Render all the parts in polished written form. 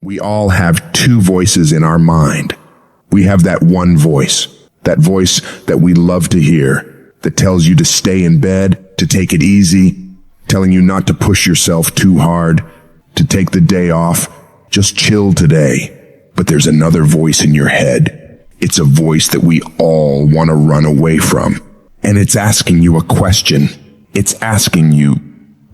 We all have two voices in our mind. We have that one voice that we love to hear, that tells you to stay in bed, to take it easy, telling you not to push yourself too hard, to take the day off, just chill today. But there's another voice in your head. It's a voice that we all want to run away from. And it's asking you a question. It's asking you,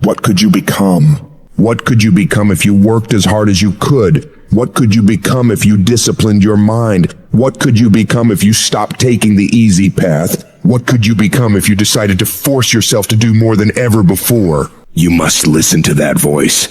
what could you become? What could you become if you worked as hard as you could? What could you become if you disciplined your mind? What could you become if you stopped taking the easy path? What could you become if you decided to force yourself to do more than ever before? You must listen to that voice.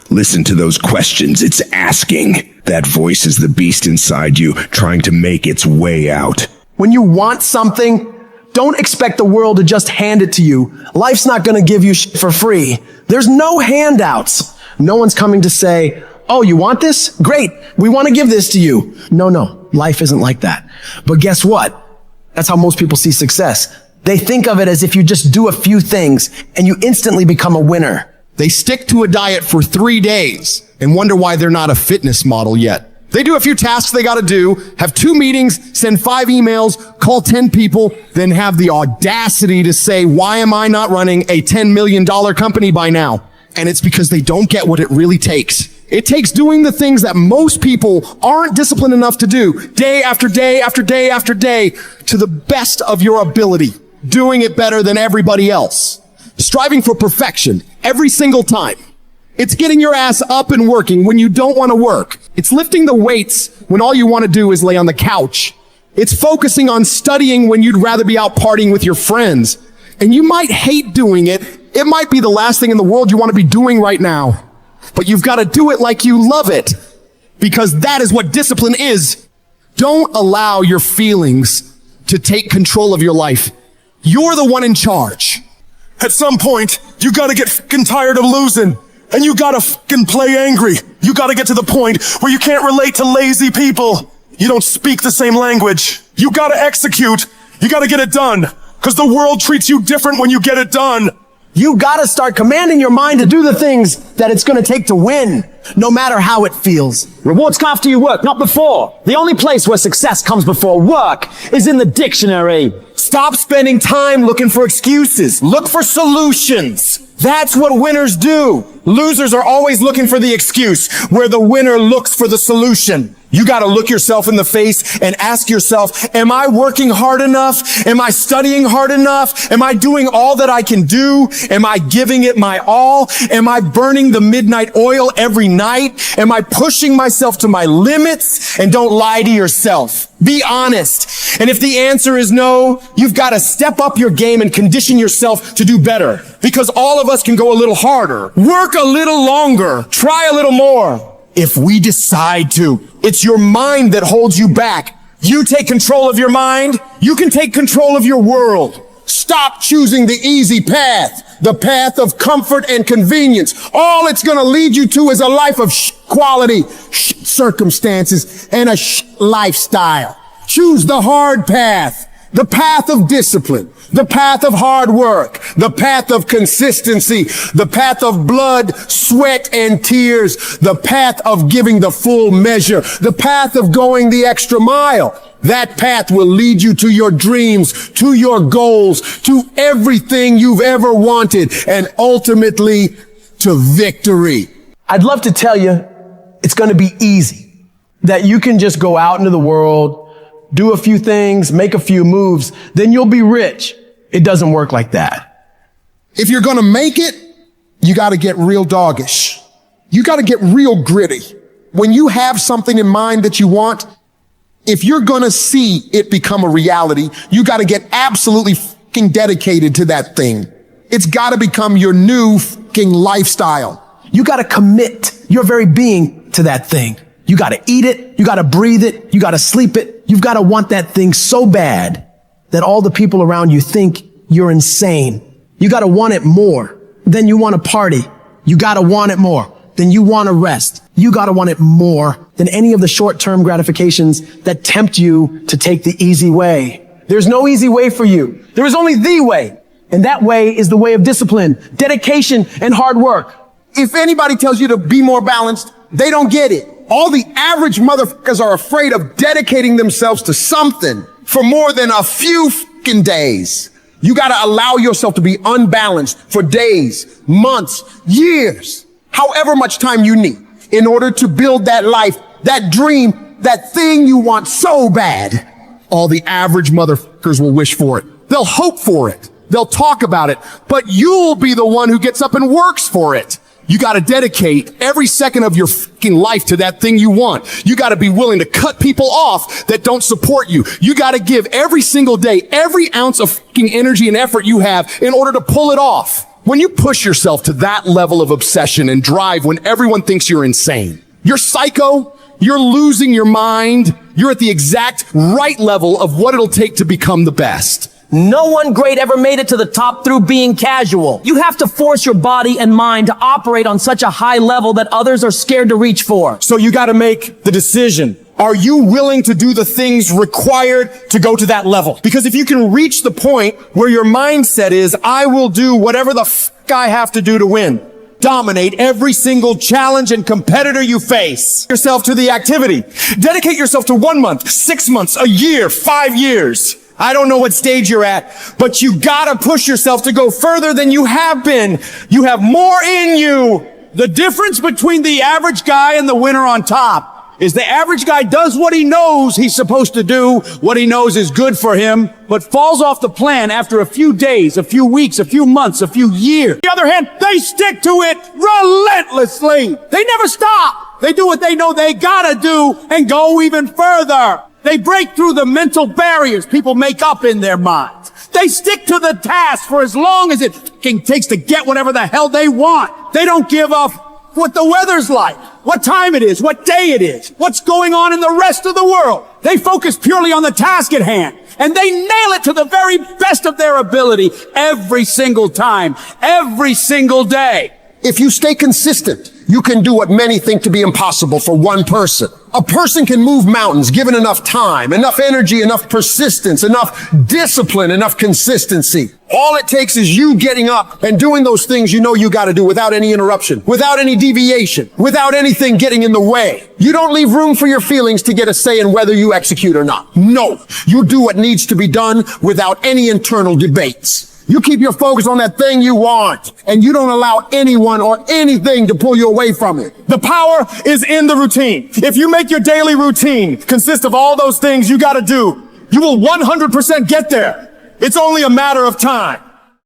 Listen to those questions it's asking. That voice is the beast inside you, trying to make its way out. When you want something, don't expect the world to just hand it to you. Life's not gonna give you shit for free. There's no handouts. No one's coming to say, oh, you want this? Great. We want to give this to you. No. Life isn't like that. But guess what? That's how most people see success. They think of it as if you just do a few things and you instantly become a winner. They stick to a diet for 3 days and wonder why they're not a fitness model yet. They do a few tasks they gotta do, have 2 meetings, send 5 emails, call 10 people, then have the audacity to say, why am I not running a $10 million company by now? And it's because they don't get what it really takes. It takes doing the things that most people aren't disciplined enough to do, day after day after day after day, to the best of your ability, doing it better than everybody else. Striving for perfection every single time. It's getting your ass up and working when you don't want to work. It's lifting the weights when all you want to do is lay on the couch. It's focusing on studying when you'd rather be out partying with your friends. And you might hate doing it. It might be the last thing in the world you want to be doing right now. But you've got to do it like you love it, because that is what discipline is. Don't allow your feelings to take control of your life. You're the one in charge. At some point, you gotta get fucking tired of losing. And you gotta fucking play angry. You gotta get to the point where you can't relate to lazy people. You don't speak the same language. You gotta execute. You gotta get it done. Cause the world treats you different when you get it done. You gotta start commanding your mind to do the things that it's gonna take to win, no matter how it feels. Rewards come after you work, not before. The only place where success comes before work is in the dictionary. Stop spending time looking for excuses. Look for solutions. That's what winners do. Losers are always looking for the excuse, where the winner looks for the solution. You gotta look yourself in the face and ask yourself, am I working hard enough? Am I studying hard enough? Am I doing all that I can do? Am I giving it my all? Am I burning the midnight oil every night? Am I pushing myself to my limits? And don't lie to yourself. Be honest. And if the answer is no, you've got to step up your game and condition yourself to do better. Because all of us can go a little harder, work a little longer, try a little more. If we decide to, it's your mind that holds you back. You take control of your mind, you can take control of your world. Stop choosing the easy path, the path of comfort and convenience. All it's gonna lead you to is a life of quality, circumstances, and a lifestyle. Choose the hard path, the path of discipline, the path of hard work, the path of consistency, the path of blood, sweat, and tears, the path of giving the full measure, the path of going the extra mile. That path will lead you to your dreams, to your goals, to everything you've ever wanted, and ultimately to victory. I'd love to tell you it's going to be easy, that you can just go out into the world, do a few things, make a few moves, then you'll be rich. It doesn't work like that. If you're gonna make it, you gotta get real doggish. You gotta get real gritty. When you have something in mind that you want, if you're gonna see it become a reality, you gotta get absolutely fucking dedicated to that thing. It's gotta become your new fucking lifestyle. You gotta commit your very being to that thing. You gotta eat it, you gotta breathe it, you gotta sleep it. You've gotta want that thing so bad that all the people around you think you're insane. You gotta want it more than you want to party. You gotta want it more than you want to rest. You gotta want it more than any of the short-term gratifications that tempt you to take the easy way. There's no easy way for you. There is only the way. And that way is the way of discipline, dedication, and hard work. If anybody tells you to be more balanced, they don't get it. All the average motherfuckers are afraid of dedicating themselves to something for more than a few fucking days. You gotta allow yourself to be unbalanced for days, months, years, however much time you need in order to build that life, that dream, that thing you want so bad. All the average motherfuckers will wish for it. They'll hope for it. They'll talk about it, but you'll be the one who gets up and works for it. You gotta dedicate every second of your fucking life to that thing you want. You gotta be willing to cut people off that don't support you. You gotta give every single day, every ounce of fucking energy and effort you have in order to pull it off. When you push yourself to that level of obsession and drive when everyone thinks you're insane, you're psycho, you're losing your mind, you're at the exact right level of what it'll take to become the best. No one great ever made it to the top through being casual. You have to force your body and mind to operate on such a high level that others are scared to reach for. So you gotta make the decision. Are you willing to do the things required to go to that level? Because if you can reach the point where your mindset is, I will do whatever the fuck I have to do to win. Dominate every single challenge and competitor you face. Yourself to the activity. Dedicate yourself to 1 month, 6 months, a year, 5 years. I don't know what stage you're at, but you gotta push yourself to go further than you have been. You have more in you. The difference between the average guy and the winner on top is the average guy does what he knows he's supposed to do, what he knows is good for him, but falls off the plan after a few days, a few weeks, a few months, a few years. On the other hand, they stick to it relentlessly. They never stop. They do what they know they gotta do and go even further. They break through the mental barriers people make up in their minds. They stick to the task for as long as it fucking takes to get whatever the hell they want. They don't give a what the weather's like, what time it is, what day it is, what's going on in the rest of the world. They focus purely on the task at hand, and they nail it to the very best of their ability every single time, every single day. If you stay consistent, you can do what many think to be impossible for one person. A person can move mountains given enough time, enough energy, enough persistence, enough discipline, enough consistency. All it takes is you getting up and doing those things you know you gotta do without any interruption, without any deviation, without anything getting in the way. You don't leave room for your feelings to get a say in whether you execute or not. No, you do what needs to be done without any internal debates. You keep your focus on that thing you want, and you don't allow anyone or anything to pull you away from it. The power is in the routine. If you make your daily routine consist of all those things you gotta do, you will 100% get there. It's only a matter of time.